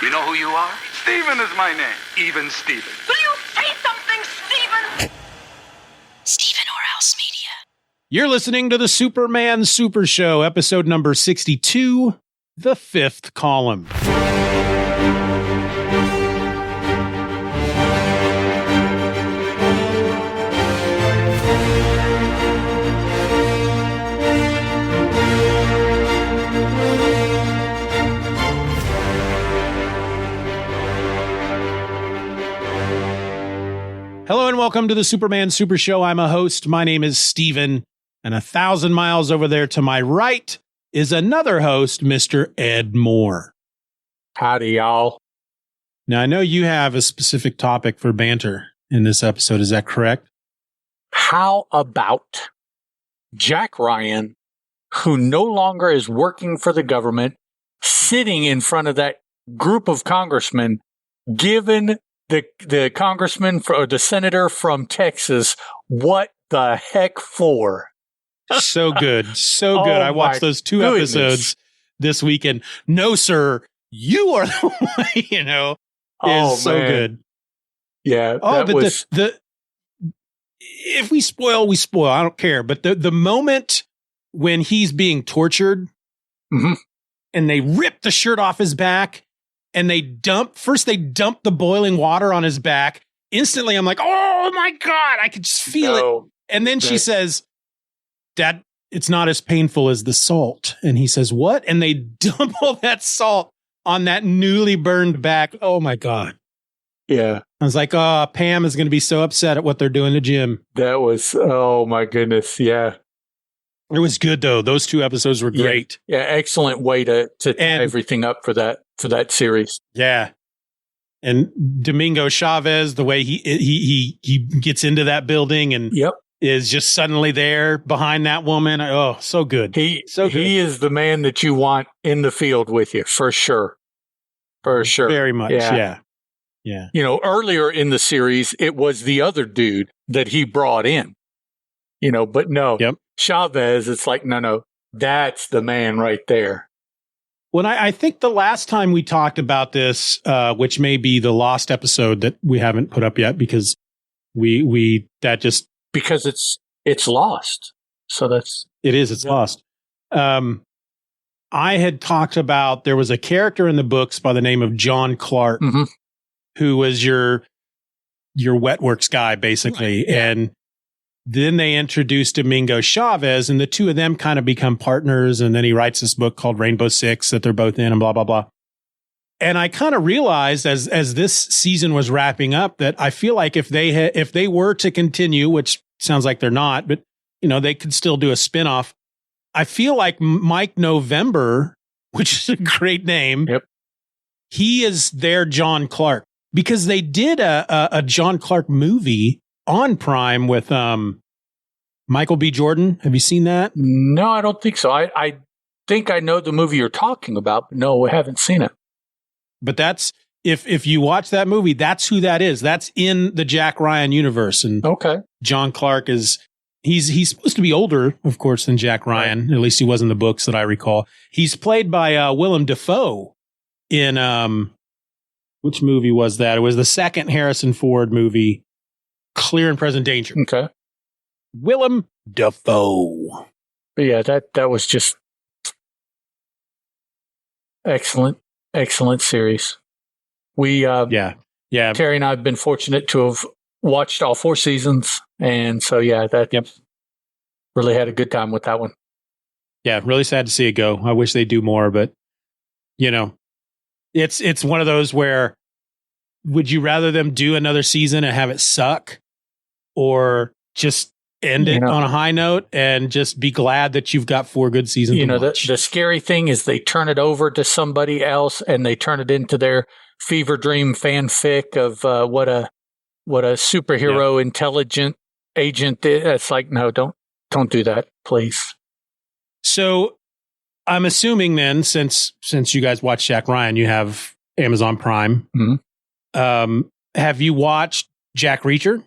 You know who you are? Steeven is my name. Even Steeven. Will you say something, Steeven? Steeven Orhouse Media. You're listening to the Superman Super Show, episode number 62, The Fifth Column. Hello and welcome to the Superman Super Show. I'm a host. My name is Steeven, and 1,000 miles over there to my right is another host, Mr. Ed Moore. Howdy, y'all. Now, I know you have a specific topic for banter in this episode. Is that correct? How about Jack Ryan, who no longer is working for the government, sitting in front of that group of congressmen, given the congressman or the senator from Texas what the heck for? So good. So good. I watched those two episodes this weekend. No, sir, you are the one, is so good. Yeah. Oh, but if we spoil, we spoil. I don't care. But the moment when he's being tortured and they rip the shirt off his back and they dump the boiling water on his back. Instantly, I'm like, oh my God, I could just feel it. And then she says, Dad, it's not as painful as the salt. And he says, what? And they dump all that salt on that newly burned back. Oh my God. Yeah. I was like, oh, Pam is going to be so upset at what they're doing to Jim. That was, oh my goodness. Yeah. It was good though. Those two episodes were great. Yeah. Excellent way to tie everything up for that series. Yeah. And Domingo Chavez, the way he gets into that building and is just suddenly there behind that woman. Oh, so good. He is the man that you want in the field with you, for sure. For sure. Very much. Yeah. Earlier in the series, it was the other dude that he brought in, but no. Yep. Chavez, it's like, no, that's the man right there. When I think the last time we talked about this, which may be the lost episode that we haven't put up yet because because it's lost. So it's lost. I had talked about there was a character in the books by the name of John Clark, who was your Wetworks guy, basically. Right. Yeah. And then they introduced Domingo Chavez, and the two of them kind of become partners. And then he writes this book called Rainbow Six that they're both in and blah, blah, blah. And I kind of realized as this season was wrapping up that I feel like if they were to continue, which sounds like they're not, but they could still do a spinoff. I feel like Mike November, which is a great name. Yep. He is their John Clark because they did a John Clark movie on Prime with Michael B. Jordan. Have you seen that? No, I don't think so. I think I know the movie you're talking about, but no, I haven't seen it. But that's if you watch that movie, that's who that is. That's in the Jack Ryan universe. And John Clark is he's supposed to be older, of course, than Jack Ryan. Right. At least he was in the books that I recall. He's played by Willem Dafoe in which movie was that? It was the second Harrison Ford movie, Clear and Present Danger. Okay. Willem Dafoe. But yeah, that was just excellent series. We Terry and I have been fortunate to have watched all 4 seasons, and so really had a good time with that one. Yeah, really sad to see it go. I wish they'd do more, but it's one of those where would you rather them do another season and have it suck, or just end it on a high note and just be glad that you've got 4 good seasons? The scary thing is they turn it over to somebody else and they turn it into their fever dream fanfic of what a superhero intelligent agent is. It's like, no, don't do that, please. So I'm assuming then, since you guys watch Jack Ryan, you have Amazon Prime. Mm-hmm. Have you watched Jack Reacher?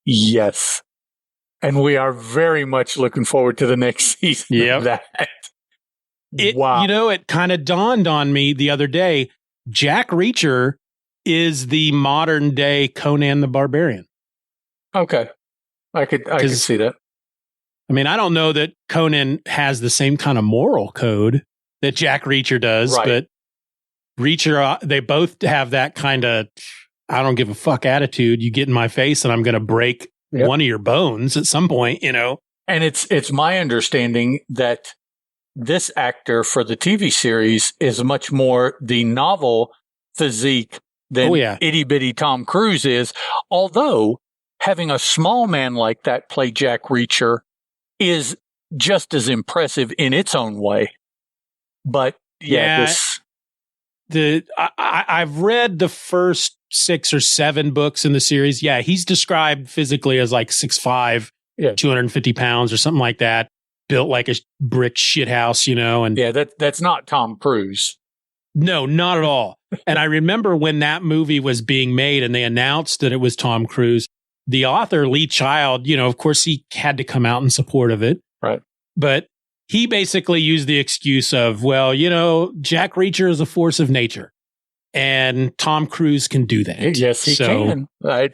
Yes. And we are very much looking forward to the next season of that. Wow. It kind of dawned on me the other day. Jack Reacher is the modern day Conan the Barbarian. Okay. I could see that. I mean, I don't know that Conan has the same kind of moral code that Jack Reacher does, Right. but Reacher, they both have that kind of, I don't give a fuck attitude. You get in my face and I'm going to break one of your bones at some point, you know? And it's my understanding that this actor for the TV series is much more the novel physique than itty bitty Tom Cruise is. Although having a small man like that play Jack Reacher is just as impressive in its own way. But I've read the first 6 or 7 books in the series. Yeah, he's described physically as like 6'5", 250 pounds or something like that. Built like a brick shithouse, you know. And that's not Tom Cruise. No, not at all. And I remember when that movie was being made and they announced that it was Tom Cruise, the author, Lee Child, you know, of course he had to come out in support of it. Right. But he basically used the excuse of, well, you know, Jack Reacher is a force of nature and Tom Cruise can do that. Yes, he can.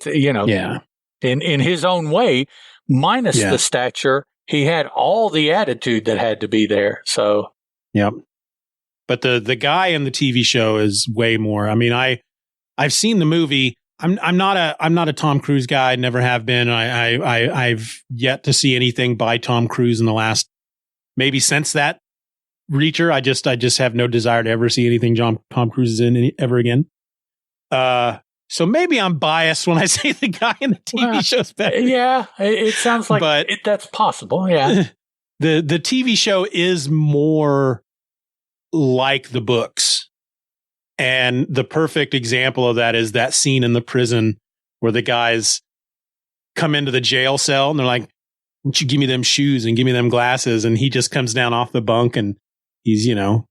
You know, in his own way, minus the stature, he had all the attitude that had to be there. So, but the guy in the TV show is way more. I mean, I've seen the movie. I'm not a Tom Cruise guy. Never have been. I've yet to see anything by Tom Cruise in the last, maybe since that Reacher. I just have no desire to ever see anything Tom Cruise is in ever again. So maybe I'm biased when I say the guy in the TV show's better. Yeah, it sounds like that's possible. Yeah. The TV show is more like the books. And the perfect example of that is that scene in the prison where the guys come into the jail cell and they're like, why don't you give me them shoes and give me them glasses? And he just comes down off the bunk and he's, you know,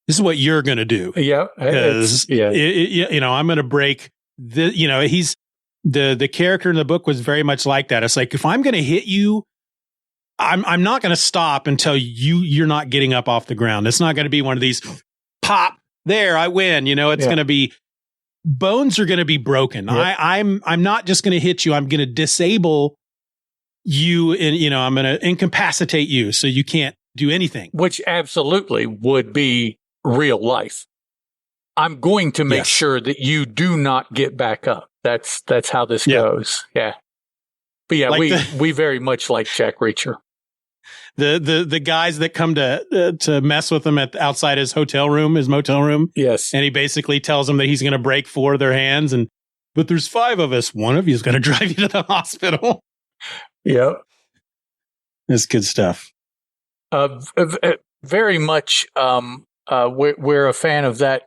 this is what you're going to do. Yeah. Because, you know, I'm going to break the, you know, he's the character in the book was very much like that. It's like, if I'm going to hit you, I'm not going to stop until you're not getting up off the ground. It's not going to be one of these pop there, I win. You know, it's going to be bones are going to be broken. Yep. I'm not just going to hit you. I'm going to disable you and, you know, I'm going to incapacitate you so you can't do anything. Which absolutely would be real life. I'm going to make sure that you do not get back up. That's how this goes. Yeah. But yeah, like we very much like Jack Reacher. The guys that come to mess with him outside his motel room. Yes. And he basically tells them that he's going to break 4 of their hands but there's 5 of us. One of you is going to drive you to the hospital. Yep. It's good stuff. Very much. We're a fan of that,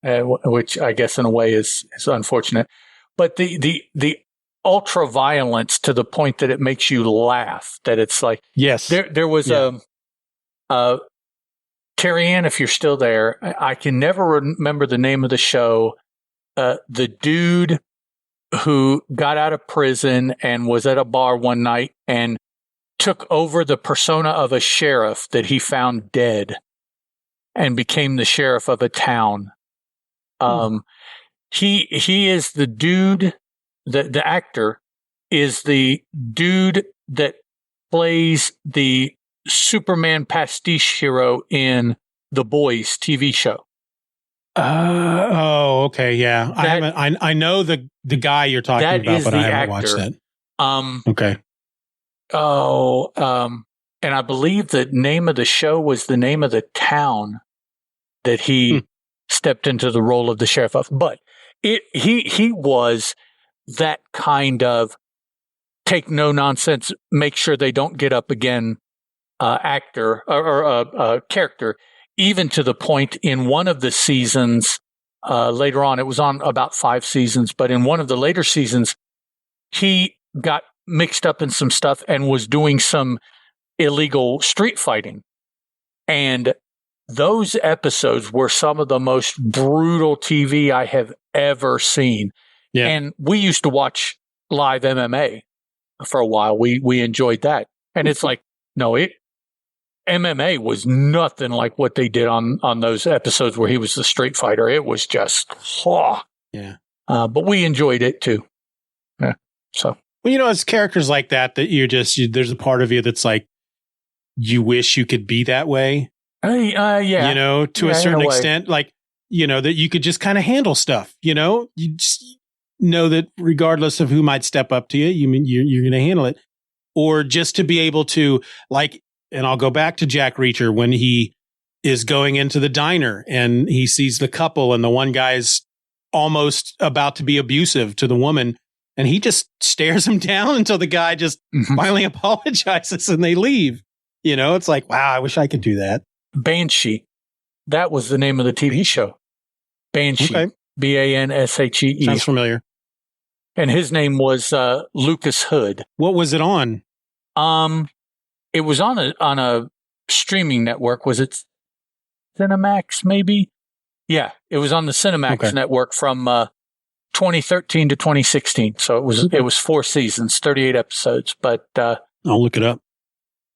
which I guess in a way is unfortunate, but the ultra violence to the point that it makes you laugh, that it's like, there was Terry Ann, if you're still there, I can never remember the name of the show. The dude who got out of prison and was at a bar one night and took over the persona of a sheriff that he found dead and became the sheriff of a town. He is the dude, the actor is the dude that plays the Superman pastiche hero in The Boys TV show. Okay, yeah. I know the guy you're talking about, but I haven't watched that. Okay. And I believe the name of the show was the name of the town that he stepped into the role of the sheriff of. But he was that kind of take no nonsense, make sure they don't get up again actor or character, even to the point in one of the seasons later on, it was on about 5 seasons, but in one of the later seasons, he got mixed up in some stuff and was doing some illegal street fighting. And those episodes were some of the most brutal TV I have ever seen. Yeah. And we used to watch live MMA for a while. We enjoyed that. And it's like, no, MMA was nothing like what they did on those episodes where he was the street fighter. It was just, yeah. But we enjoyed it too. Yeah. So, well, it's characters like that there's a part of you that's like, you wish you could be that way. Yeah. To a certain extent, like, that you could just kind of handle stuff, you just know that regardless of who might step up to you, you're going to handle it. Or just to be able to, like, and I'll go back to Jack Reacher when he is going into the diner and he sees the couple and the one guy's almost about to be abusive to the woman. And he just stares him down until the guy just finally apologizes and they leave. It's like, wow, I wish I could do that. Banshee. That was the name of the TV show. Banshee. Okay. Banshee. Sounds familiar. And his name was Lucas Hood. What was it on? It was on a streaming network. Was it Cinemax, maybe? Yeah, it was on the Cinemax network from 2013 to 2016. So it was 4 seasons, 38 episodes. But I'll look it up.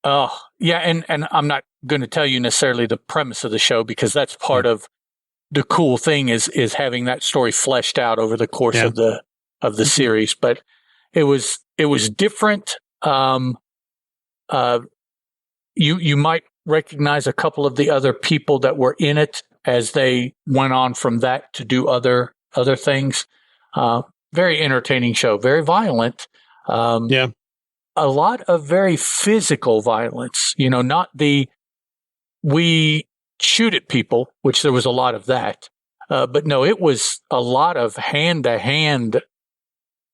Oh, yeah, and I'm not going to tell you necessarily the premise of the show because that's part of the cool thing is having that story fleshed out over the course of the series. But it was different. You might recognize a couple of the other people that were in it as they went on from that to do other things. Very entertaining show, very violent. A lot of very physical violence, not we shoot at people, which there was a lot of that. But no, it was a lot of hand to hand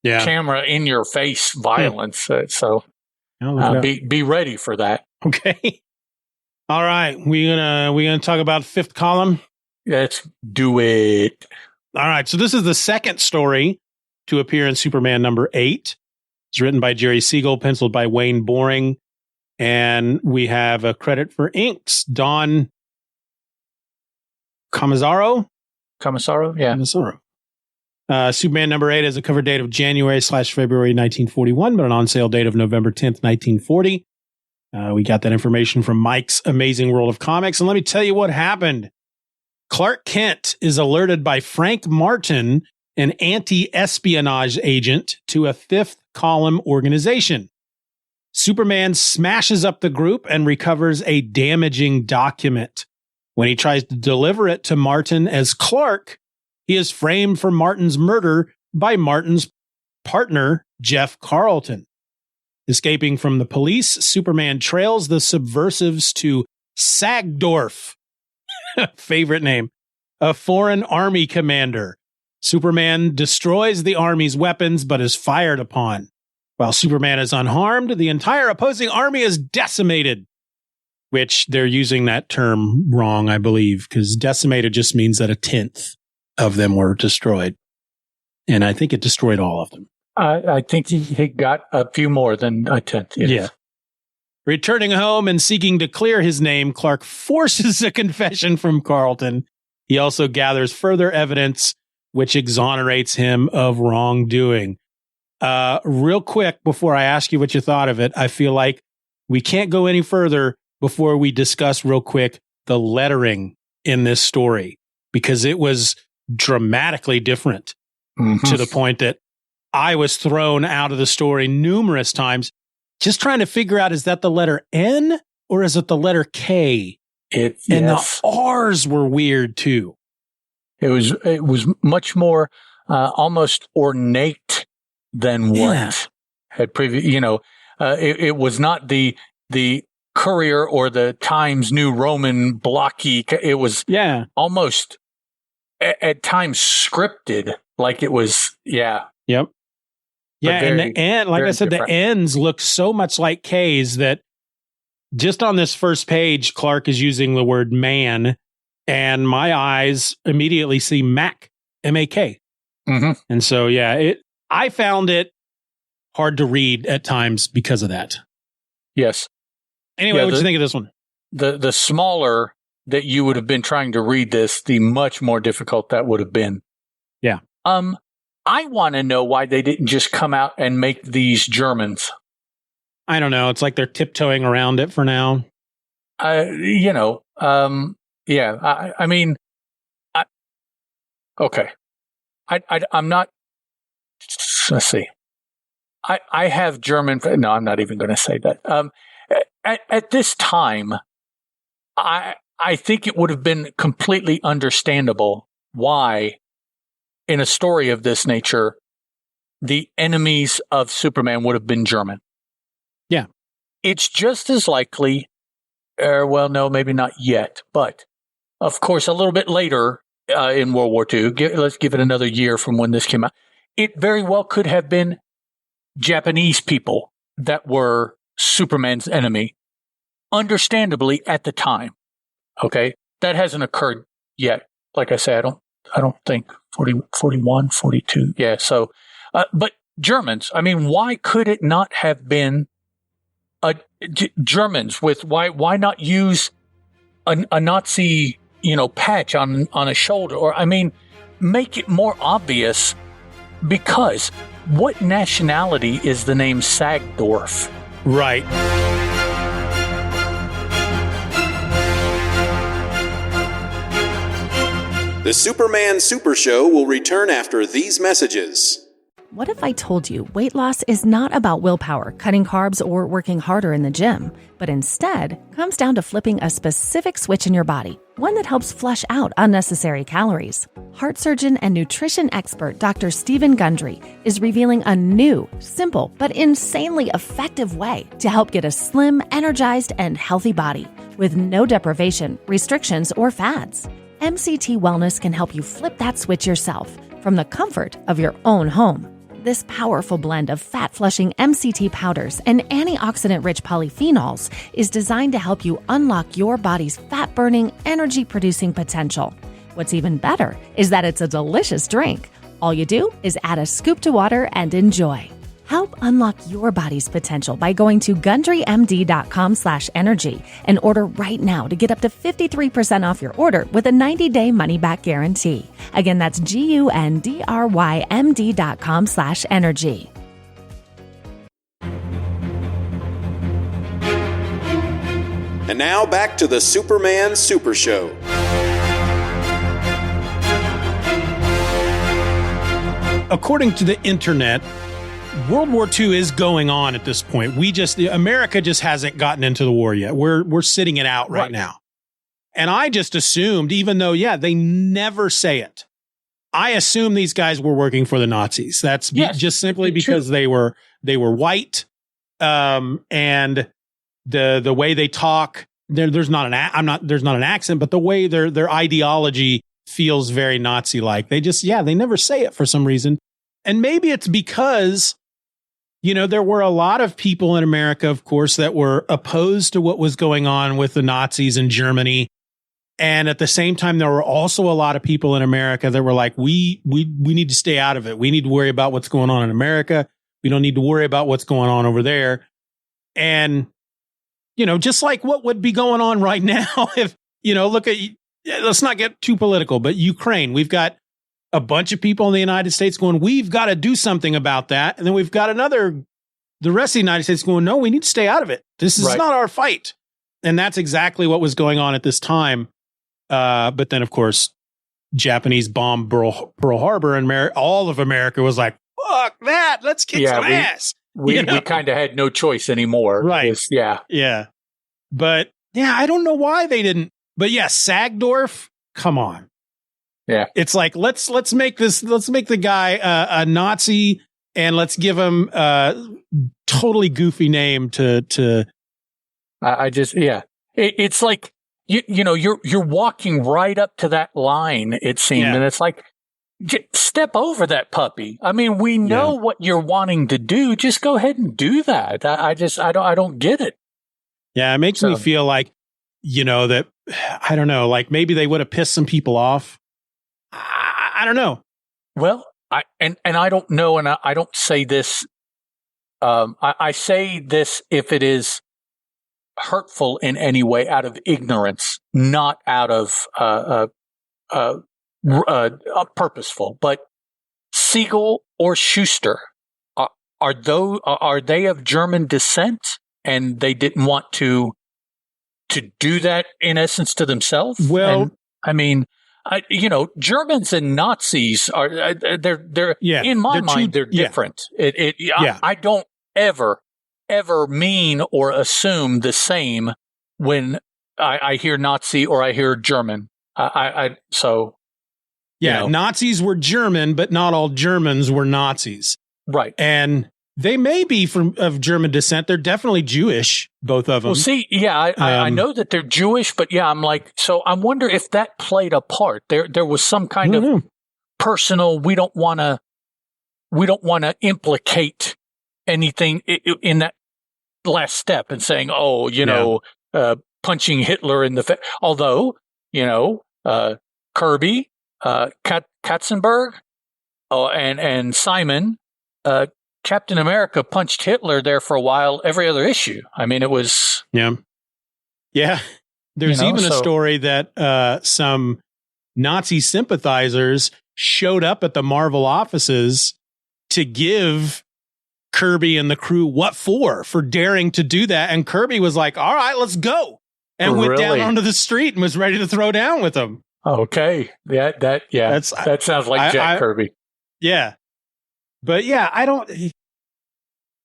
camera in your face violence. So be ready for that. Okay. All right. We're gonna talk about Fifth Column. Let's do it. All right. So this is the second story to appear in Superman number 8. It's written by Jerry Siegel, penciled by Wayne Boring, and we have a credit for inks, Don Commissaro. Yeah. Commissaro. Superman number 8 has a cover date of January/February 1941, but an on-sale date of November 10th, 1940. We got that information from Mike's Amazing World of Comics, and let me tell you what happened. Clark Kent is alerted by Frank Martin, an anti-espionage agent, to a Fifth Column organization. Superman smashes up the group and recovers a damaging document. When he tries to deliver it to Martin as Clark, he is framed for Martin's murder by Martin's partner, Jeff Carlton. Escaping from the police, Superman trails the subversives to Sagdorf, favorite name, a foreign army commander. Superman destroys the army's weapons, but is fired upon. While Superman is unharmed, the entire opposing army is decimated, which they're using that term wrong, I believe, because decimated just means that 1/10 of them were destroyed. And I think it destroyed all of them. I think he got a few more than 1/10. Yes. Yeah. Returning home and seeking to clear his name, Clark forces a confession from Carlton. He also gathers further evidence which exonerates him of wrongdoing. Real quick, before I ask you what you thought of it, I feel like we can't go any further before we discuss real quick the lettering in this story, because it was dramatically different to the point that I was thrown out of the story numerous times, just trying to figure out, is that the letter N or is it the letter K? And the R's were weird too. It was much more almost ornate than what had previous. It was not the Courier or the Times New Roman blocky. It was almost at times scripted, like it was. Yeah. Yep. Yeah, and the N, like I said, different. The N's look so much like K's that just on this first page, Clark is using the word man, and my eyes immediately see Mac, M-A-K. And so, I found it hard to read at times because of that. Yes. Anyway, what do you think of this one? The smaller that you would have been trying to read this, the much more difficult that would have been. Yeah. I want to know why they didn't just come out and make these Germans. I don't know. It's like they're tiptoeing around it for now. I mean, okay. I'm not, let's see. I have German. No, I'm not even going to say that. At this time, I think it would have been completely understandable why, in a story of this nature, the enemies of Superman would have been German. Yeah. It's just as likely, well, no, maybe not yet, but of course, a little bit later in World War II, let's give it another year from when this came out, it very well could have been Japanese people that were Superman's enemy, understandably at the time. Okay? That hasn't occurred yet. Like I said, I don't think 41, 42. Yeah, so, but Germans, I mean, why could it not have been Germans with, why not use a Nazi, patch on a shoulder? Or, I mean, make it more obvious, because what nationality is the name Sagdorf? Right. The Superman Super Show will return after these messages. What if I told you weight loss is not about willpower, cutting carbs, or working harder in the gym, but instead comes down to flipping a specific switch in your body, one that helps flush out unnecessary calories? Heart surgeon and nutrition expert Dr. Steeven Gundry is revealing a new, simple, but insanely effective way to help get a slim, energized, and healthy body with no deprivation, restrictions, or fads. MCT Wellness can help you flip that switch yourself from the comfort of your own home. This powerful blend of fat-flushing MCT powders and antioxidant-rich polyphenols is designed to help you unlock your body's fat-burning, energy-producing potential. What's even better is that it's a delicious drink. All you do is add a scoop to water and enjoy. Help unlock your body's potential by going to GundryMD.com/energy and order right now to get up to 53% off your order with a 90-day money-back guarantee. Again, that's GUNDRYMD.com/energy. And now back to the Superman Super Show. According to the internet, World War II is going on at this point. America just hasn't gotten into the war yet. We're sitting it out right now. And I just assumed, even though, they never say it, I assume these guys were working for the Nazis. That's just simply because they were white, and the way they talk. There's not an accent, but the way their ideology feels very Nazi-like. They never say it for some reason. And maybe it's because, there were a lot of people in America, of course, that were opposed to what was going on with the Nazis in Germany. And at the same time, there were also a lot of people in America that were like, we need to stay out of it. We need to worry about what's going on in America. We don't need to worry about what's going on over there. And, just like what would be going on right now, if, look at, let's not get too political, but Ukraine, we've got a bunch of people in the United States going, we've got to do something about that. And then we've got the rest of the United States going, no, we need to stay out of it. This is not our fight. And that's exactly what was going on at this time. But then, of course, Japanese bombed Pearl Harbor, and all of America was like, fuck that. Let's kick some ass. We kind of had no choice anymore. Right. Yeah. But I don't know why they didn't. But Sagdorf, come on. Yeah. It's like, let's make the guy a Nazi, and let's give him a totally goofy name to It's like, you're walking right up to that line, it seemed. And it's like, step over that puppy. I mean, we know what you're wanting to do. Just go ahead and do that. I don't get it. Yeah. It makes me feel like, that, I don't know, like maybe they would have pissed some people off. I don't know. Well, I don't know. And I don't say this. I say this if it is hurtful in any way out of ignorance, not out of purposeful. But Siegel or Schuster, are they of German descent, and they didn't want to to do that in essence to themselves. Well, and, I mean, Germans and Nazis are they're in my mind they're different. I don't ever mean or assume the same when I hear Nazi or I hear German. Nazis were German, but not all Germans were Nazis. Right. And they may be of German descent. They're definitely Jewish, both of them. Well, see, I know that they're Jewish, but I'm like, so I wonder if that played a part. There was some kind of personal. We don't want to implicate anything in that last step and saying, punching Hitler in the face. Although, Kirby, Katzenberg, and Simon, Captain America punched Hitler there for a while, every other issue. I mean, it was... Yeah. There's even a story that some Nazi sympathizers showed up at the Marvel offices to give Kirby and the crew what for daring to do that. And Kirby was like, all right, let's go. And went down onto the street and was ready to throw down with them. Okay. That sounds like Jack Kirby. Yeah. But I don't.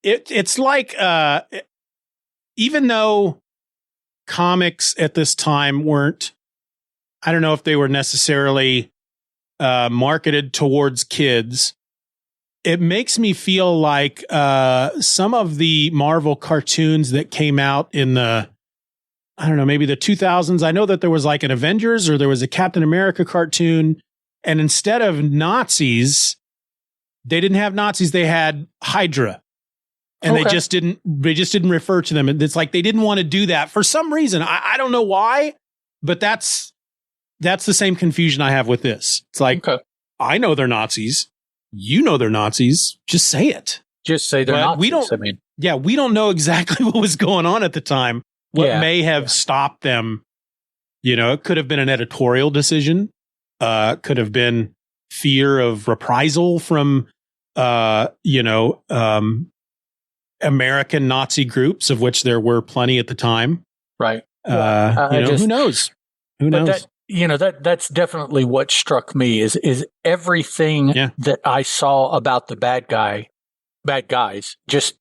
It's like even though comics at this time weren't, I don't know if they were necessarily marketed towards kids. It makes me feel like some of the Marvel cartoons that came out in maybe the 2000s. I know that there was like an Avengers or there was a Captain America cartoon, and instead of Nazis, they didn't have Nazis. They had Hydra, and they just didn't refer to them. It's like they didn't want to do that for some reason. I don't know why, but that's the same confusion I have with this. It's like, I know they're Nazis. You know they're Nazis. Just say it. Just say they're Nazis. We don't know exactly what was going on at the time. What may have stopped them. It could have been an editorial decision. Could have been fear of reprisal from, American Nazi groups, of which there were plenty at the time. Right. Who knows? Who knows? That's definitely what struck me is everything that I saw about the bad guys. Just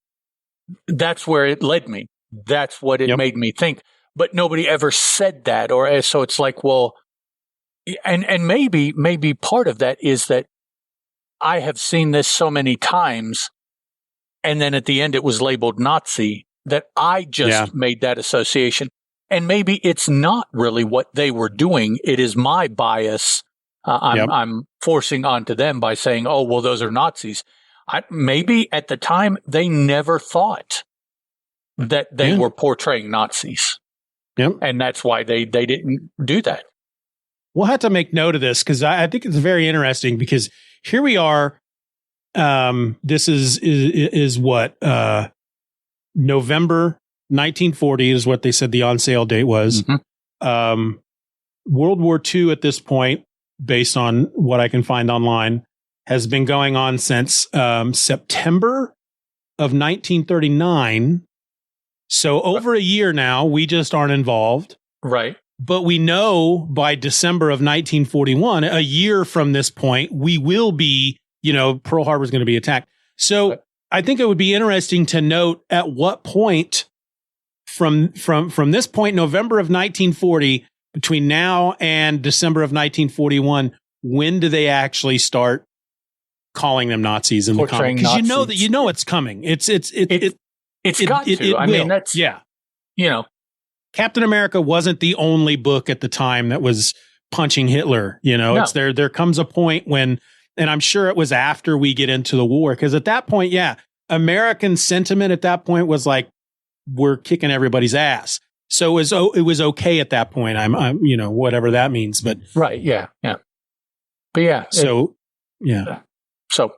that's where it led me. That's what it made me think. But nobody ever said that, so it's like, well. And maybe part of that is that I have seen this so many times, and then at the end it was labeled Nazi, that I just made that association. And maybe it's not really what they were doing. It is my bias I'm forcing onto them by saying, oh, well, those are Nazis. Maybe at the time they never thought that they were portraying Nazis. And that's why they didn't do that. We'll have to make note of this because I think it's very interesting because here we are. This is what November 1940 is what they said the on sale date was. Mm-hmm. World War II at this point, based on what I can find online, has been going on since September of 1939. So over a year now, we just aren't involved. Right. But we know by December of 1941, a year from this point, we will be, Pearl Harbor is going to be attacked. So I think it would be interesting to note at what point from this point, November of 1940, between now and December of 1941, when do they actually start calling them Nazis in the comic? Because you know it's coming. It's got to. I mean, that's Captain America wasn't the only book at the time that was punching Hitler. It's there comes a point when, and I'm sure it was after we get into the war, because at that point, American sentiment at that point was like, we're kicking everybody's ass. So it was okay at that point. I'm whatever that means, but right. Yeah. But So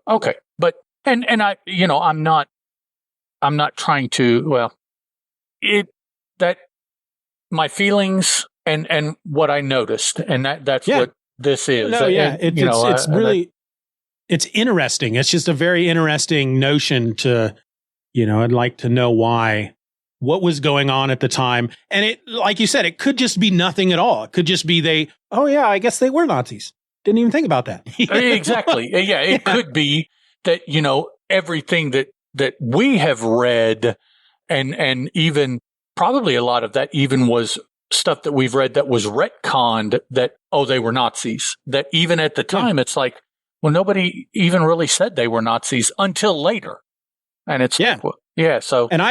okay. But, and I, I'm not trying to, my feelings and what I noticed, and that's what this is. It's really, it's interesting. It's just a very interesting notion to, I'd like to know why what was going on at the time. And it, like you said, it could just be nothing at all. It could just be I guess they were Nazis. Didn't even think about that. Exactly. Yeah, it could be that, everything that we have read and even probably a lot of that even was stuff that we've read that was retconned that, they were Nazis. That even at the time, it's like, well, nobody even really said they were Nazis until later. And it's so and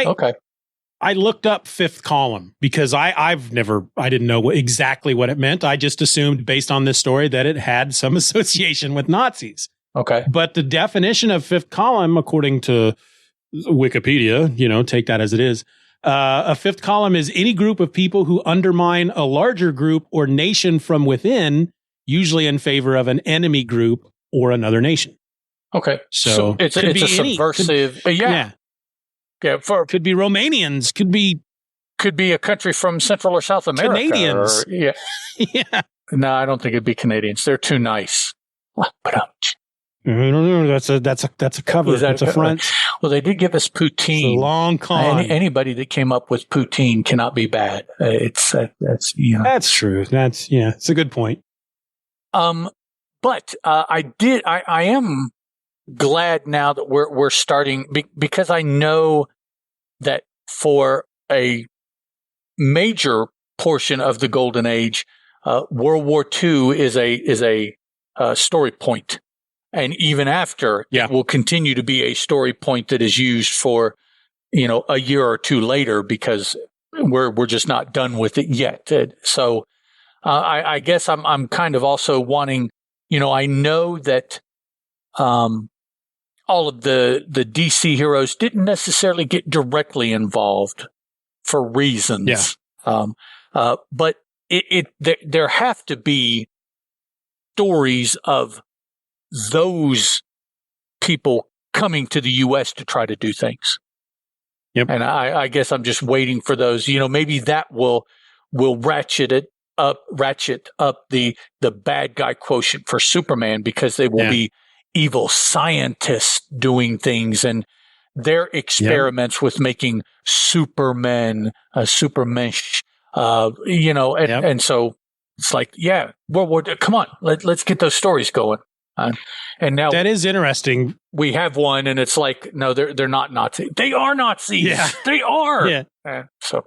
I looked up fifth column because I didn't know exactly what it meant. I just assumed based on this story that it had some association with Nazis. Okay. But the definition of fifth column, according to Wikipedia, take that as it is. A fifth column is any group of people who undermine a larger group or nation from within, usually in favor of an enemy group or another nation. Okay. So it's a subversive. Yeah. Could be Romanians. Could be a country from Central or South America. Canadians. Yeah. No, I don't think it'd be Canadians. They're too nice. But I don't know. That's a cover. That's a front. Well, they did give us poutine. It's a long con. Anybody that came up with poutine cannot be bad. That's true. It's a good point. But I am glad now that we're starting because I know that for a major portion of the Golden Age, World War II is a story point. And even after, it will continue to be a story point that is used for, a year or two later because we're just not done with it yet. So I guess I'm kind of also wanting, I know that all of the DC heroes didn't necessarily get directly involved for reasons. But there have to be stories of those people coming to the U.S. to try to do things. Yep. And I guess I'm just waiting for those, maybe that will ratchet up the bad guy quotient for Superman because they will be evil scientists doing things and their experiments with making Supermen, Supermensch, and so it's like, come on, let's get those stories going. And now that is interesting. We have one, and it's like, no, they're not Nazis. They are Nazis. Yeah. They are. Yeah. So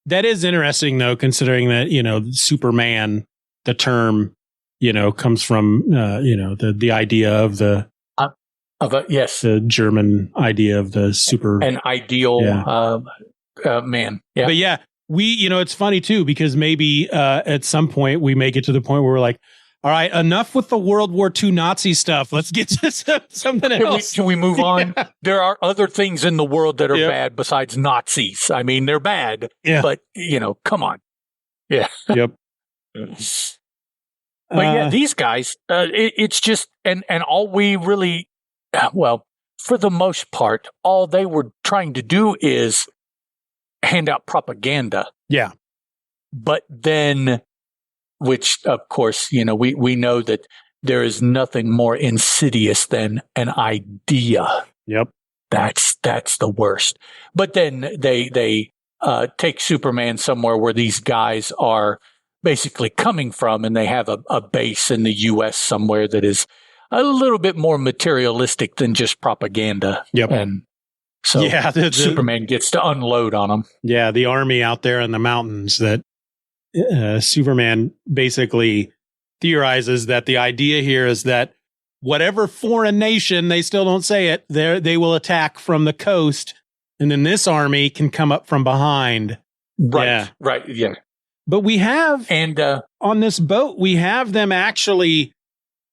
that is interesting, though, considering that Superman, the term, comes from the idea of the the German idea of the super an ideal man. Yeah. But it's funny too because maybe at some point we make it to the point where we're like, all right, enough with the World War II Nazi stuff. Let's get to something else. Can we move on? There are other things in the world that are bad besides Nazis. I mean, they're bad, but, come on. Yeah. Yep. But these guys, it's just, and all we really, for the most part, all they were trying to do is hand out propaganda. Yeah. But then, which, of course, we know that there is nothing more insidious than an idea. Yep. That's the worst. But then they take Superman somewhere where these guys are basically coming from, and they have a base in the U.S. somewhere that is a little bit more materialistic than just propaganda. Yep. And so Superman gets to unload on them. Yeah, the army out there in the mountains that Superman basically theorizes that the idea here is that whatever foreign nation, they still don't say it, they will attack from the coast, and then this army can come up from behind. Right. But we have, on this boat, we have them actually,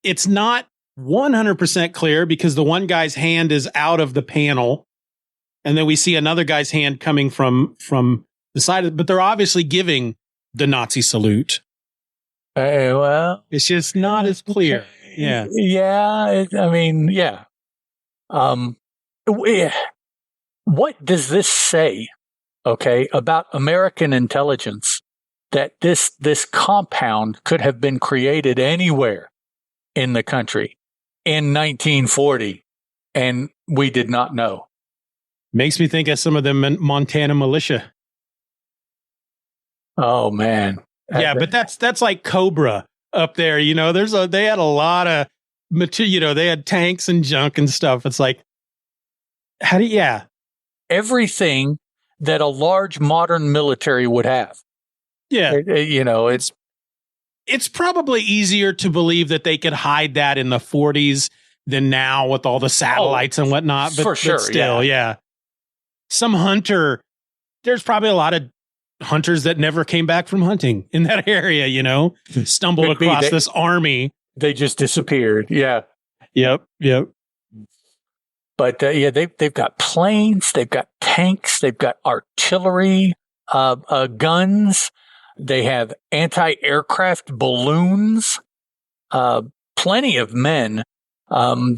it's not 100% clear because the one guy's hand is out of the panel, and then we see another guy's hand coming from the side of it, but they're obviously giving the Nazi salute. It's just not as clear. Yeah. What does this say, about American intelligence that this compound could have been created anywhere in the country in 1940 and we did not know? Makes me think of some of the Montana militia. Oh man. Yeah, but that's like Cobra up there. You know, they had a lot of material. You know, they had tanks and junk and stuff. It's like, everything that a large modern military would have. Yeah, You know, it's probably easier to believe that they could hide that in the 40s than now with all the satellites and whatnot. But, for sure, but still, some hunter. There's probably a lot of hunters that never came back from hunting in that area. You know, stumbled across this army. They just disappeared. Yeah. Yep. But they've got planes, they've got tanks, they've got artillery, guns. They have anti-aircraft balloons, plenty of men. I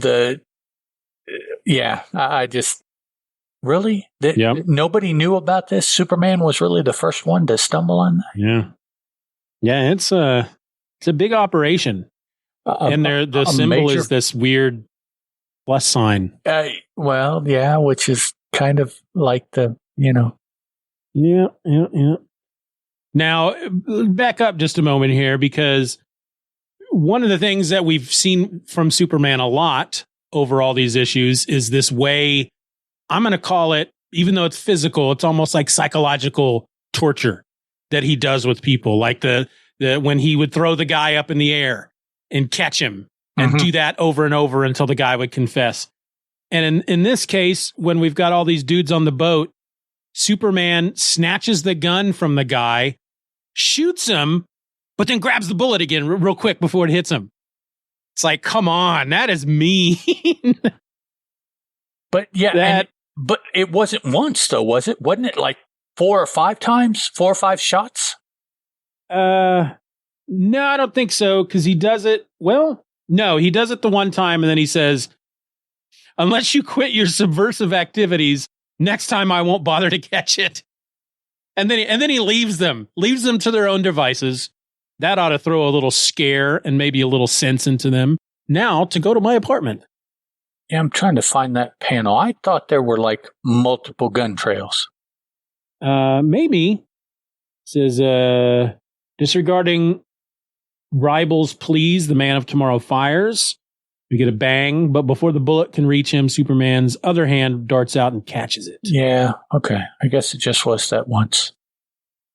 just really nobody knew about this. Superman was really the first one to stumble on that. Yeah. It's a big operation, and the symbol is this weird plus sign. Which is kind of like the Yeah. Now, back up just a moment here, because one of the things that we've seen from Superman a lot over all these issues is this way, I'm going to call it, even though it's physical, it's almost like psychological torture that he does with people. Like the when he would throw the guy up in the air and catch him and do that over and over until the guy would confess. And in this case, when we've got all these dudes on the boat, Superman snatches the gun from the guy, shoots him, but then grabs the bullet again real quick before it hits him. It's like, come on, that is mean. But but it wasn't once though, was it? Wasn't it like 4 or 5 times? 4 or 5 shots? No, I don't think so, because he does it. Well, no, he does it the one time, and then he says, "Unless you quit your subversive activities, next time I won't bother to catch it." And then he leaves them to their own devices. That ought to throw a little scare and maybe a little sense into them. Now to go to my apartment. Yeah, I'm trying to find that panel. I thought there were like multiple gun trails. Maybe. It says, disregarding Ribal's pleas, the Man of Tomorrow fires. We get a bang, but before the bullet can reach him, Superman's other hand darts out and catches it. Yeah, okay. I guess it just was that once.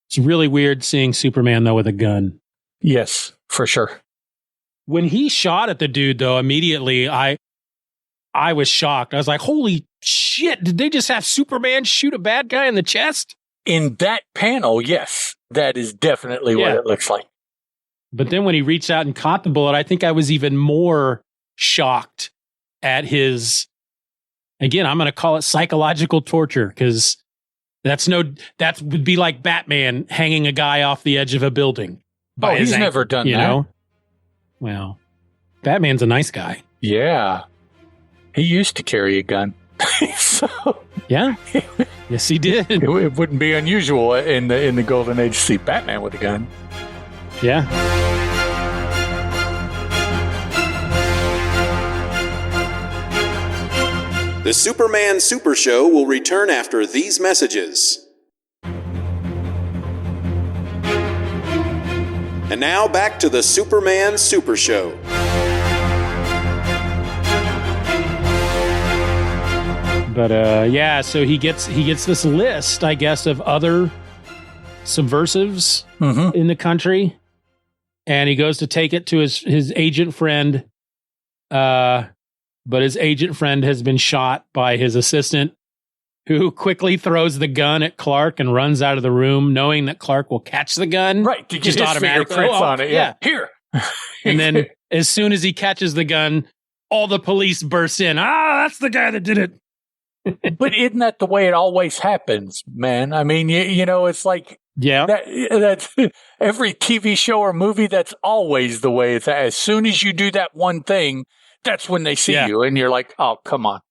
It's really weird seeing Superman, though, with a gun. Yes, for sure. When he shot at the dude, though, immediately, I was shocked. I was like, holy shit, did they just have Superman shoot a bad guy in the chest? In that panel, yes. That is definitely what it looks like. But then when he reached out and caught the bullet, I think I was even more shocked at his, again, I'm going to call it psychological torture, because that would be like Batman hanging a guy off the edge of a building. He's never done you that. Know? Well, Batman's a nice guy. Yeah. He used to carry a gun. Yeah. Yes, he did. It wouldn't be unusual in the Golden Age to see Batman with a gun. Yeah. The Superman Super Show will return after these messages. And now back to the Superman Super Show. But so he gets this list, I guess, of other subversives in the country, and he goes to take it to his agent friend. But his agent friend has been shot by his assistant, who quickly throws the gun at Clark and runs out of the room, knowing that Clark will catch the gun. Right, to get his fingerprints on it. Yeah, here. And then as soon as he catches the gun, all the police burst in. That's the guy that did it. But isn't that the way it always happens, man? I mean, you know, it's like that's every TV show or movie. That's always the way it's. As soon as you do that one thing, that's when they see you, and you're like, "Oh, come on."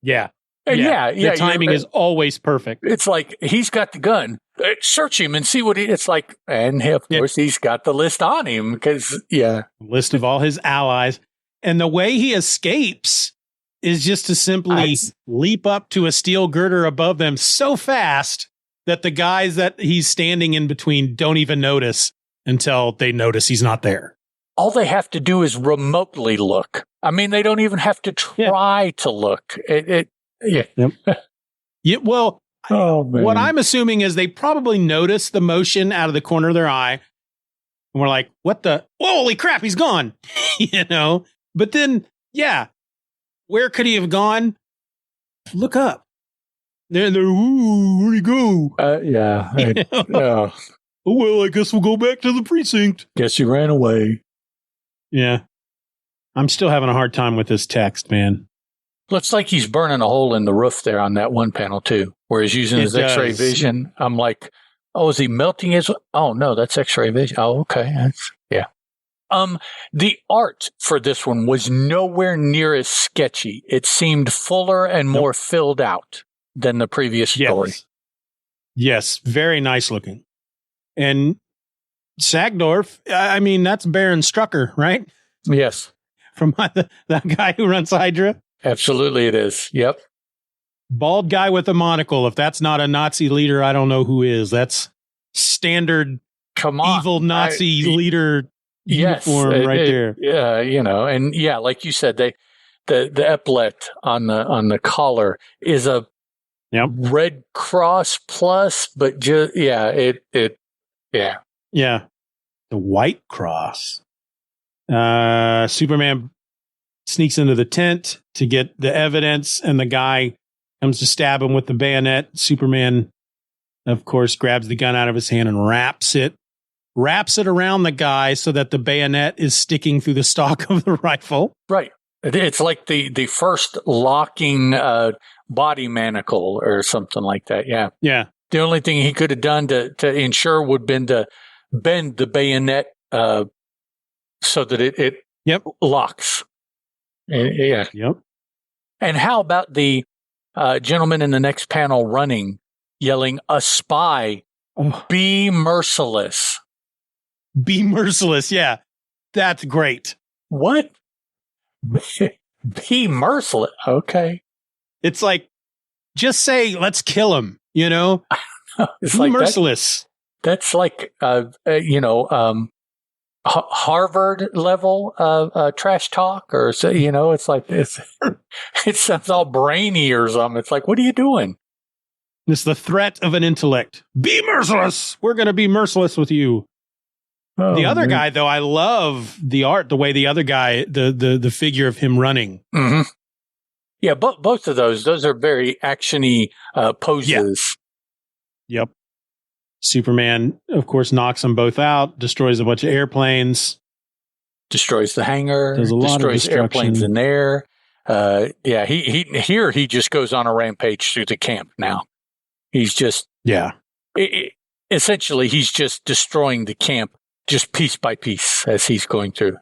Yeah. The timing is always perfect. It's like he's got the gun. Search him and see what it's like. And of course, he's got the list on him because list of all his allies, and the way he escapes is just to simply leap up to a steel girder above them so fast that the guys that he's standing in between don't even notice until they notice he's not there. All they have to do is remotely look. I mean, they don't even have to try to look. Yeah, well, man. What I'm assuming is they probably noticed the motion out of the corner of their eye. And we're like, what the? Holy crap, he's gone. But then, where could he have gone? Look up. They're ooh, where'd he go? Yeah. Oh, well, I guess we'll go back to the precinct. Guess you ran away. Yeah. I'm still having a hard time with this text, man. Looks like he's burning a hole in the roof there on that one panel, too, where he's using his X-ray vision. I'm like, oh, is he melting his? Oh, no, that's X-ray vision. Oh, okay. Yeah. The art for this one was nowhere near as sketchy. It seemed fuller and more filled out than the previous story. Yes, very nice looking. And Sagdorf, I mean, that's Baron Strucker, right? Yes. From that guy who runs Hydra? Absolutely it is. Yep. Bald guy with a monocle. If that's not a Nazi leader, I don't know who is. That's standard evil Nazi leader uniform right there. Yeah, and like you said, the epaulet on the collar is a Red Cross plus, but just Yeah. The White Cross. Superman sneaks into the tent to get the evidence, and the guy comes to stab him with the bayonet. Superman, of course, grabs the gun out of his hand and wraps it around the guy so that the bayonet is sticking through the stock of the rifle. Right. It's like the first locking body manacle or something like that. Yeah. Yeah. The only thing he could have done to ensure would have been to bend the bayonet so that it locks. Yeah. Yep. And how about the gentleman in the next panel yelling, "A spy, be merciless." Be merciless. Yeah. That's great. What? Be merciless. Okay. It's like, just say, let's kill him, It's be like merciless. That's like, Harvard level trash talk, or it's like it sounds all brainy or something. It's like, what are you doing? It's the threat of an intellect. Be merciless. We're going to be merciless with you. The other guy, though, I love the art, the way the other guy, the figure of him running. Mm-hmm. Yeah, both of those are very actiony poses. Yeah. Yep. Superman, of course, knocks them both out, destroys a bunch of airplanes. Destroys the hangar. There's a lot destroys of destruction. Airplanes in there. He just goes on a rampage through the camp now. He's just... Yeah. Essentially, he's just destroying the camp just piece by piece as he's going through.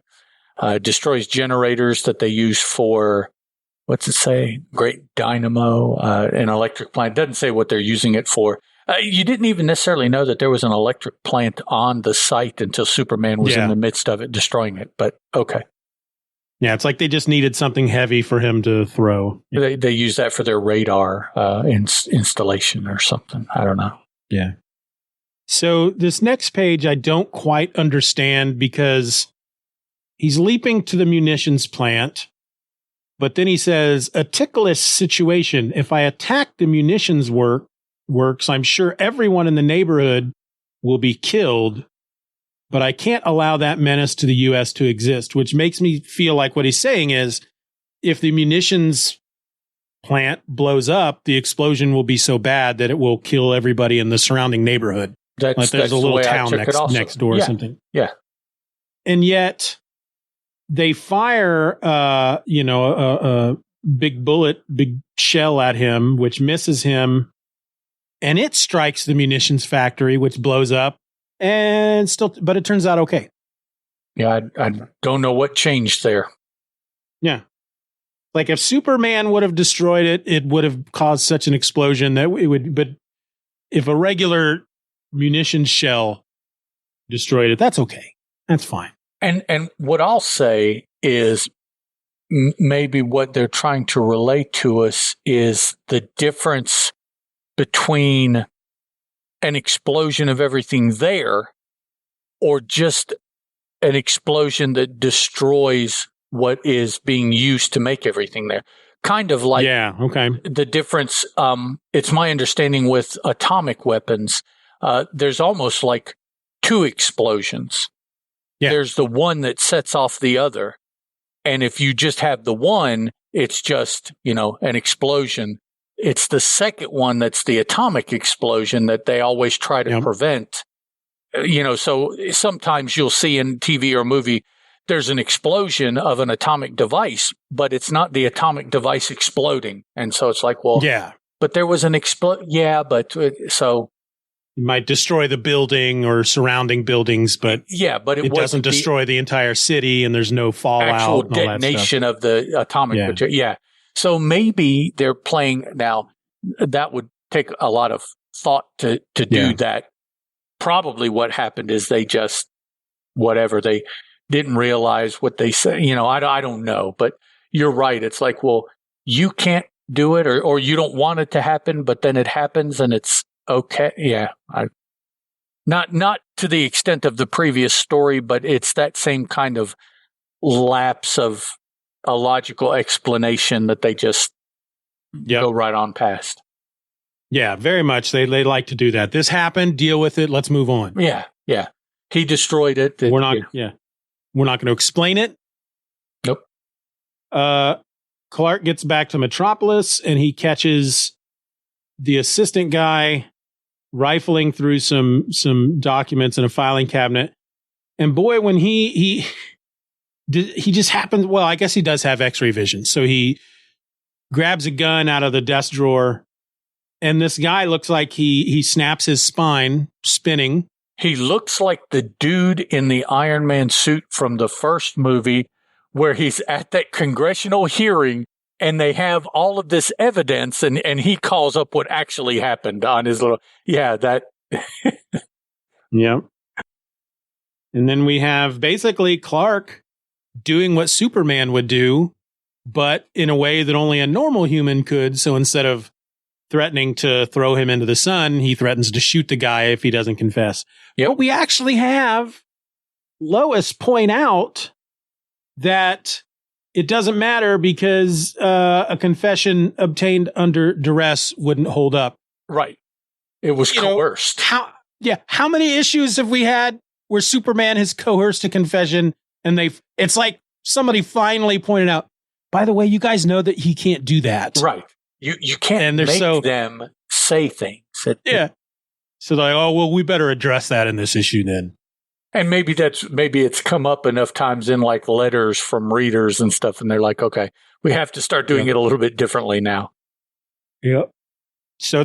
Destroys generators that they use for... What's it say? Great dynamo, an electric plant. Doesn't say what they're using it for. You didn't even necessarily know that there was an electric plant on the site until Superman was in the midst of it, destroying it. But okay. Yeah, it's like they just needed something heavy for him to throw. They use that for their radar installation or something. I don't know. Yeah. So this next page I don't quite understand, because he's leaping to the munitions plant. But then he says, a ticklish situation. If I attack the munitions works, I'm sure everyone in the neighborhood will be killed. But I can't allow that menace to the U.S. to exist, which makes me feel like what he's saying is, if the munitions plant blows up, the explosion will be so bad that it will kill everybody in the surrounding neighborhood. Like there's a little town next door or something. Yeah. And yet... they fire, a big shell at him, which misses him, and it strikes the munitions factory, which blows up, but it turns out okay. Yeah, I don't know what changed there. Yeah. Like if Superman would have destroyed it, it would have caused such an explosion that it would, but if a regular munitions shell destroyed it, that's okay. That's fine. And what I'll say is maybe what they're trying to relate to us is the difference between an explosion of everything there or just an explosion that destroys what is being used to make everything there. Kind of like the difference. It's my understanding with atomic weapons, there's almost like two explosions. Yeah. There's the one that sets off the other. And if you just have the one, it's just, an explosion. It's the second one that's the atomic explosion that they always try to prevent. So sometimes you'll see in TV or movie, there's an explosion of an atomic device, but it's not the atomic device exploding. And so it's like, but there was an so it might destroy the building or surrounding buildings, but it doesn't destroy the entire city, and there's no fallout. Actual detonation of the atomic material. Yeah. So maybe they're playing now. That would take a lot of thought to do that. Probably what happened is they just they didn't realize what they said. I don't know, but you're right. It's like, well, you can't do it, or you don't want it to happen, but then it happens, and it's okay. Yeah, not to the extent of the previous story, but it's that same kind of lapse of a logical explanation that they just go right on past. Yeah, very much. They like to do that. This happened. Deal with it. Let's move on. Yeah. He destroyed it. We're not going to explain it. Nope. Clark gets back to Metropolis, and he catches the assistant guy rifling through some documents in a filing cabinet. And boy, when he just happens, well, I guess he does have X-ray vision. So he grabs a gun out of the desk drawer, and this guy looks like he snaps his spine, spinning. He looks like the dude in the Iron Man suit from the first movie where he's at that congressional hearing and they have all of this evidence and he calls up what actually happened on his little, that. Yeah. And then we have basically Clark doing what Superman would do, but in a way that only a normal human could. So instead of threatening to throw him into the sun, he threatens to shoot the guy if he doesn't confess. Yep. But we actually have Lois point out that it doesn't matter because a confession obtained under duress wouldn't hold up. Right. It was coerced. How many issues have we had where Superman has coerced a confession and it's like somebody finally pointed out, by the way, you guys know that he can't do that. Right. You can't make them say things. So they're like, oh, well, we better address that in this issue then. And maybe it's come up enough times in like letters from readers and stuff. And they're like, okay, we have to start doing it a little bit differently now. Yep. So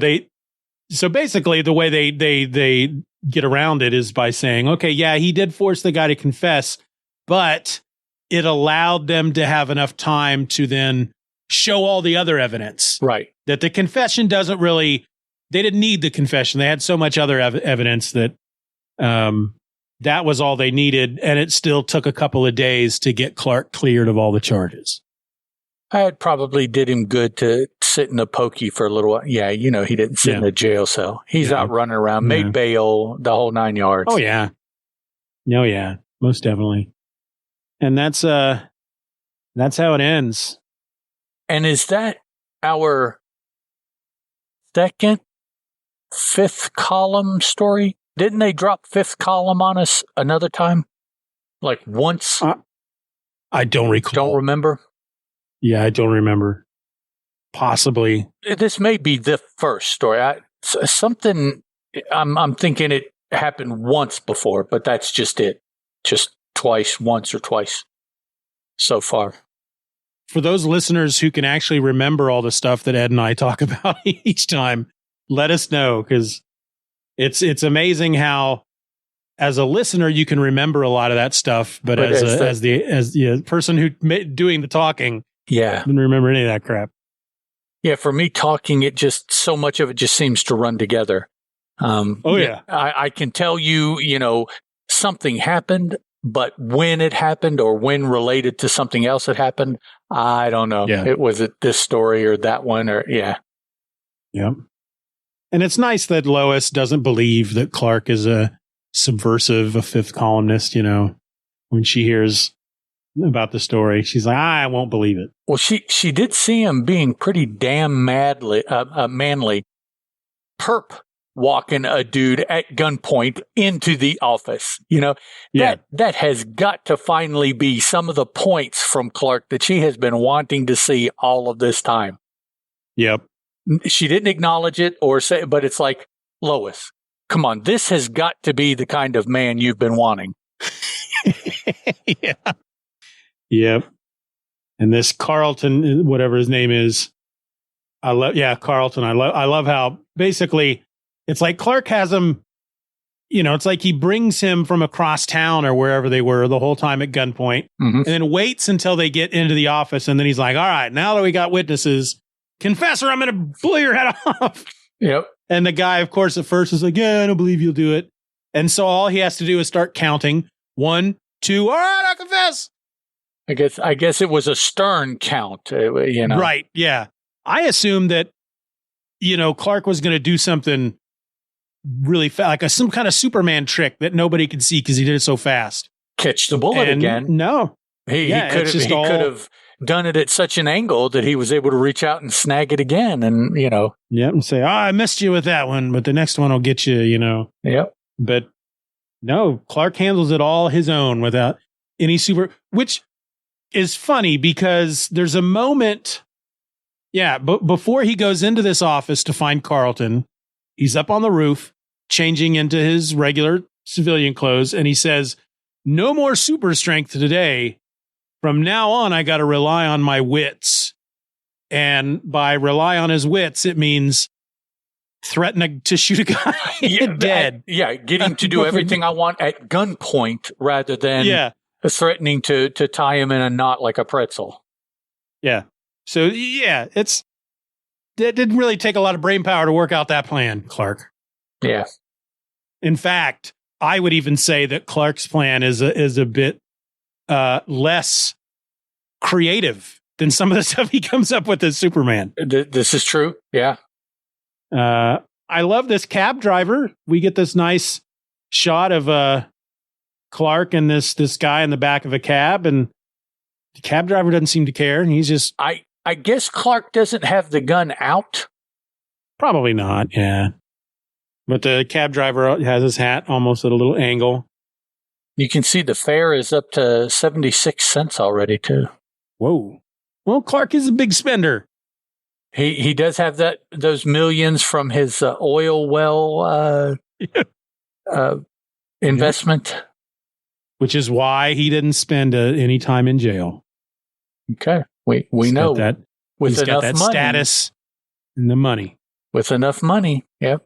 basically the way they get around it is by saying, okay, he did force the guy to confess, but it allowed them to have enough time to then show all the other evidence. Right. That the confession they didn't need the confession. They had so much other evidence that that was all they needed. And it still took a couple of days to get Clark cleared of all the charges. It probably did him good to sit in a pokey for a little while. Yeah, he didn't sit in a jail cell. He's out running around, made bail, the whole 9 yards. Oh, yeah. Oh, yeah. Most definitely. And that's how it ends. And is that our fifth column story? Didn't they drop fifth column on us another time? Like once? I don't recall. Don't remember? Yeah, I don't remember. Possibly. This may be the first story. I'm thinking it happened once before, but that's just it. Just once or twice so far. For those listeners who can actually remember all the stuff that Ed and I talk about each time, let us know, because it's amazing how, as a listener, you can remember a lot of that stuff, but as the person who doing the talking, didn't remember any of that crap. Yeah, for me talking, so much of it just seems to run together. I can tell you, something happened, but when it happened or when related to something else that happened, I don't know. Yeah. Was it this story or that one or Yep. And it's nice that Lois doesn't believe that Clark is a subversive, a fifth columnist, when she hears about the story. She's like, I won't believe it. Well, she did see him being pretty damn manly, perp walking a dude at gunpoint into the office. That has got to finally be some of the points from Clark that she has been wanting to see all of this time. Yep. She didn't acknowledge it or say, but it's like, Lois, come on, this has got to be the kind of man you've been wanting. Yeah. Yep. And this Carlton, whatever his name is, Carlton. I love how basically it's like Clark has him, it's like he brings him from across town or wherever they were the whole time at gunpoint, and then waits until they get into the office. And then he's like, all right, now that we got witnesses, confess or I'm going to blow your head off. Yep. And the guy, of course, at first is like, yeah, I don't believe you'll do it. And so all he has to do is start counting. 1, 2, all right, I'll confess. I guess it was a stern count, Right, yeah. I assumed that, Clark was going to do something really fast, like some kind of Superman trick that nobody could see because he did it so fast. Catch the bullet again. No. He could have done it at such an angle that he was able to reach out and snag it again and, Yep, and say, I missed you with that one, but the next one will get you, Yep. But no, Clark handles it all his own without any which is funny because there's a moment, but before he goes into this office to find Carlton, he's up on the roof changing into his regular civilian clothes, and he says, no more super strength today. From now on, I got to rely on my wits. And by rely on his wits, it means threatening to shoot a guy dead. Getting to do everything I want at gunpoint rather than threatening to tie him in a knot like a pretzel. Yeah. So, it didn't really take a lot of brain power to work out that plan, Clark. Yeah. In fact, I would even say that Clark's plan is a bit less creative than some of the stuff he comes up with as Superman. This is true. Yeah. I love this cab driver. We get this nice shot of Clark and this guy in the back of a cab, and the cab driver doesn't seem to care. He's just I guess Clark doesn't have the gun out. Probably not. Yeah. But the cab driver has his hat almost at a little angle. You can see the fare is up to 76 cents already, too. Whoa. Well, Clark is a big spender. He does have those millions from his oil well investment. Which is why he didn't spend any time in jail. Okay. We know that. With he's enough got that money. status and the money. With enough money. Yep.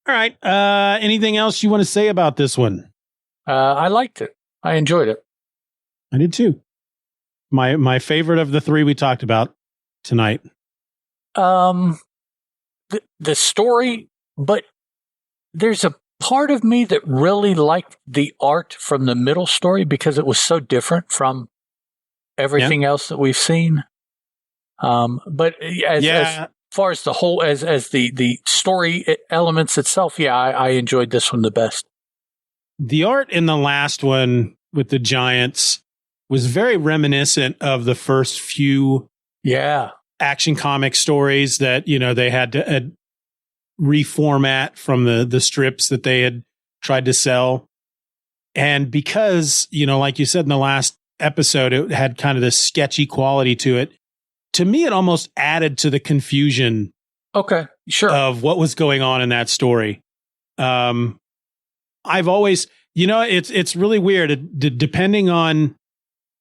All right. Anything else you want to say about this one? I liked it. I enjoyed it. I did too. My favorite of the three we talked about tonight. The story, but there's a part of me that really liked the art from the middle story because it was so different from everything else that we've seen. But as far as the whole, as the story elements itself, I enjoyed this one the best. The art in the last one with the giants was very reminiscent of the first few Action Comic stories that, they had to reformat from the strips that they had tried to sell. And because, like you said in the last episode, it had kind of this sketchy quality to it. To me, it almost added to the confusion of what was going on in that story. I've always, it's really weird. Depending on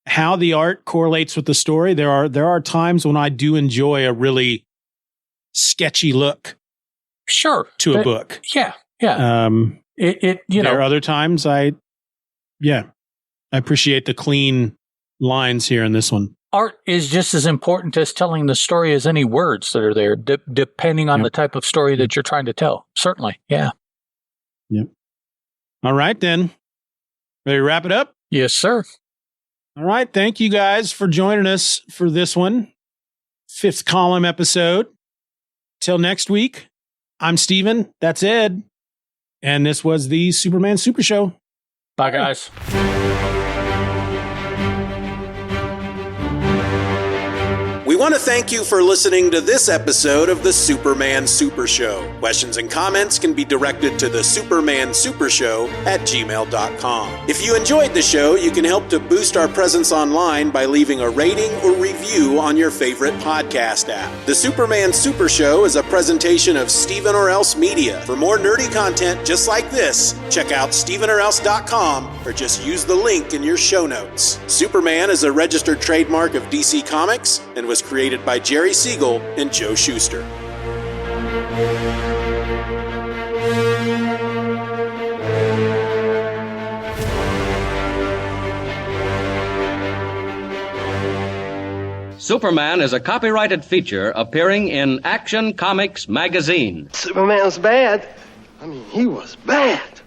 how the art correlates with the story, there are times when I do enjoy a really sketchy look to a book. Yeah. There are other times I appreciate the clean lines here in this one. Art is just as important as telling the story as any words that are there, depending on the type of story that you're trying to tell. Certainly. Yeah. Yep. All right, then. Ready to wrap it up? Yes, sir. All right. Thank you guys for joining us for this one. 5th column episode. Till next week, I'm Steven. That's Ed. And this was the Superman Super Show. Bye, guys. We want to thank you for listening to this episode of the Superman Super Show. Questions and comments can be directed to the supermansupershow at gmail.com. If you enjoyed the show, you can help to boost our presence online by leaving a rating or review on your favorite podcast app. The Superman Super Show is a presentation of Steven or Else Media. For more nerdy content just like this, check out stevenorelse.com or just use the link in your show notes. Superman is a registered trademark of DC Comics and was created by Jerry Siegel and Joe Shuster. Superman is a copyrighted feature appearing in Action Comics magazine. Superman's bad. I mean, he was bad.